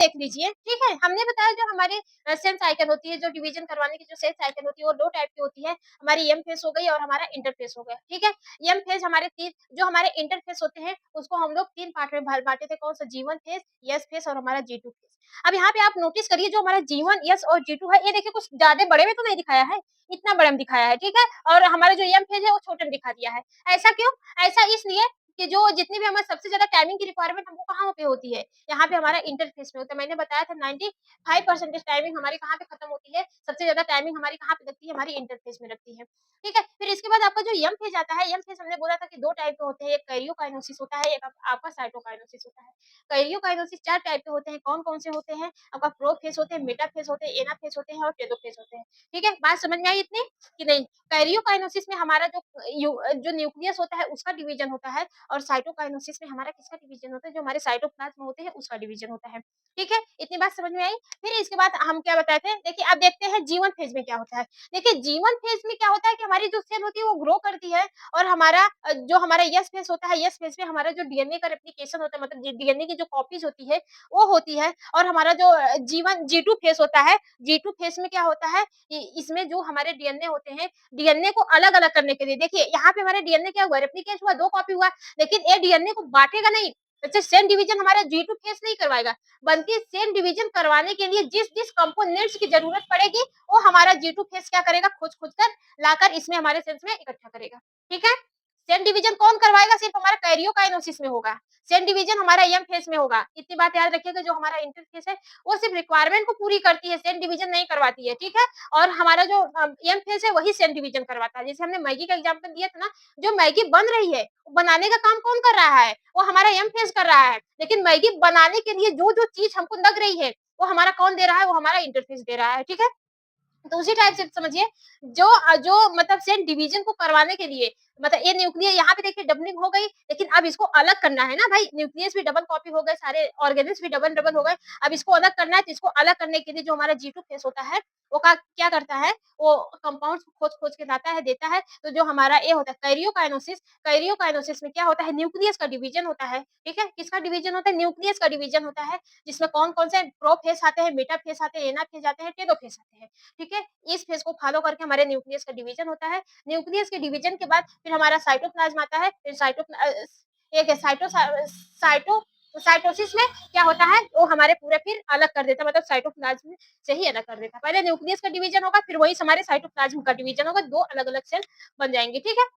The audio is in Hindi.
देख लीजिए, ठीक है? हमने बताया जो हमारे सेल साइकिल होती है, जो डिवीज़न करवाने की जो सेल साइकिल होती है, वो 2 टाइप की होती है। हमारी एम फेज़ हो गई और हमारा इंटर फेज़ हो गया, ठीक है? एम फेज़ हमारे 3 जो हमारे इंटर फेज़ होते हैं, उसको हम लोग 3 पार्ट में भा बाँटे थे, कौन-सा जी1 फेज़, एस फेज़ और हमारा जी2 फेज़। अब यहाँ पे आप नोटिस करिए जो हमारा जी1, एस और जी2 है, ये देखिए कुछ ज़्यादा बड़े में तो नहीं दिखाया है, इतना बड़ा में दिखाया है, ठीक है? और हमारा जो एम फेज़ है, वो छोटे में दिखा दिया है। ऐसा क्यों? ऐसा इसलिए कि जो जितनी भी हमें सबसे ज़्यादा टाइमिंग की रिक्वायरमेंट हमको कहाँ पे होती है? यहाँ पे हमारा इंटरफ़ेस में होता है। मैंने बताया था 95% टाइमिंग हमारी कहाँ पे खत्म होती है, सबसे ज़्यादा टाइमिंग हमारी कहाँ पे लगती है, हमारी इंटरफ़ेस में लगती है। ठीक है? फिर इसके बाद आपका जो एम फ़ेज़ आता है, एम फ़ेज़ हमने बोला था कि 2 टाइप के होते हैं, एक कैरियोकाइनेसिस होता है, एक आपका साइटोकाइनेसिस होता है। कैरियोकाइनेसिस 4 टाइप के होते हैं, कौन-कौन से होते हैं? आपका प्रोफ़ेज़ होते हैं, मेटाफ़ेज़ होते हैं, एनाफ़ेज़ होते हैं और टेलोफ़ेज़ होते हैं। ठीक है? बात समझ में आई इतनी कि नहीं? कैरियोकाइनेसिस में हमारा जो न्यूक्लियस होता है उसका डिवीज़न होता है और साइटोकाइनेसिस में हमारा किसका डिवीज़न होता है, जो हमारे साइटोप्लाज्म होते हैं उसका डिवीज़न होता है। ठीक है? इतनी बात समझ में आई? फिर इसके बाद हम क्या बताए थे, देखिए अब देखते हैं जी1 फेज़ में क्या होता है। देखिए जी1 फेज़ में क्या होता है कि हमारी जो सेल होती है वो ग्रो करती है और हमारा जो हमारा यस फेज़ होता है, यस फेज़ में हमारा जो डीएनए का रेप्लिकेशन होता है, मतलब डीएनए की जो कॉपीज़ होती है, वो होती है और हमारा जो जी1 जी2 फेज़ होता है, जी2 फेज़ में क्या होता है, इसमें जो हमारे डीएनए होते हैं, डीएनए को अलग-अलग करने के लिए देखिए यहाँ पे हमारा डीएनए क्या हुआ, रेप्लिकेट हुआ, 2 कॉपी हुआ, लेकिन ये डीएनए को बाँटेगा नहीं। अच्छा, सेल डिवीज़न हमारा जी2 फेज़ नहीं करवाएगा, बल्कि सेल डिवीज़न करवाने के लिए जिस-जिस कंपोनेंट्स की ज़रूरत पड़ेगी, वो हमारा जी2 फेज़ क्या करेगा, खोज-खोज कर लाकर इसमें हमारे सेल्स में इकट्ठा करेगा। ठीक है? सेल डिवीज़न कौन करवाएगा? सिर्फ हमारा कैरियोकाइनेसिस में होगा। सेल डिवीज़न हमारा एम फेज़ में होगा। इतनी बात याद रखिएगा, जो हमारा इंटर फेज़ है, वो सिर्फ रिक्वायरमेंट को पूरी करती है, सेल डिवीज़न नहीं करवाती है। ठीक है? और हमारा जो एम फेज़ है, वही सेल डिवीज़न करवाता है। जैसे हमने मैगी का एग्ज़ाम्पल दिया था ना, जो मैगी बन रही है, बनाने का काम कौन कर रहा है? वो हमारा एम फेज़ कर रहा है। लेकिन मैगी बनाने के लिए जो-जो चीज़ हमको लग रही है, वो हमारा कौन दे रहा है? वो हमारा इंटरफ़ेस दे रहा है। ठीक है? तो उसी टाइप से समझिए, जो मतलब सेल डिवीजन को करवाने के लिए, मतलब ये न्यूक्लियस यहाँ पे देखिए डबलिंग हो गई, लेकिन अब इसको अलग करना है ना भाई, न्यूक्लियस भी डबल कॉपी हो गए, सारे ऑर्गेनिल्स भी डबल डबल हो गए। अब इसको अलग करना है, तो इसको अलग करने के लिए जो हमारा जी2 फेस होता है, वो क्या करता है, वो कंपाउंड्स खोज खोज के लाता है, देता है। तो जो हमारा ये होता है कैरियोकाइनेसिस, कैरियोकाइनेसिस में क्या होता है, न्यूक्लियस का डिवीजन होता है। ठीक है? किसका डिवीजन होता है? न्यूक्लियस का डिवीजन होता है, जिसमें कौन कौन से प्रोफेस आते हैं, मेटाफेस आते हैं, एनाफेस आते हैं, टेलोफेस आते हैं। ठीक है? इस फेज़ को फॉलो करके हमारे न्यूक्लियस का डिवीज़न होता है। न्यूक्लियस के डिवीज़न के बाद फिर हमारा साइटोप्लाज़्म आता है। फिर एक है साइटोसिस में क्या होता है, वो हमारे पूरे फिर अलग कर देता है, मतलब साइटोप्लाज़्म से ही अलग कर देता है। पहले न्यूक्लियस का डिवीज़न होगा, फिर वही हमारे साइटोप्लाज़्म का डिवीज़न होगा, 2 अलग-अलग सेल बन जाएँगे। ठीक है?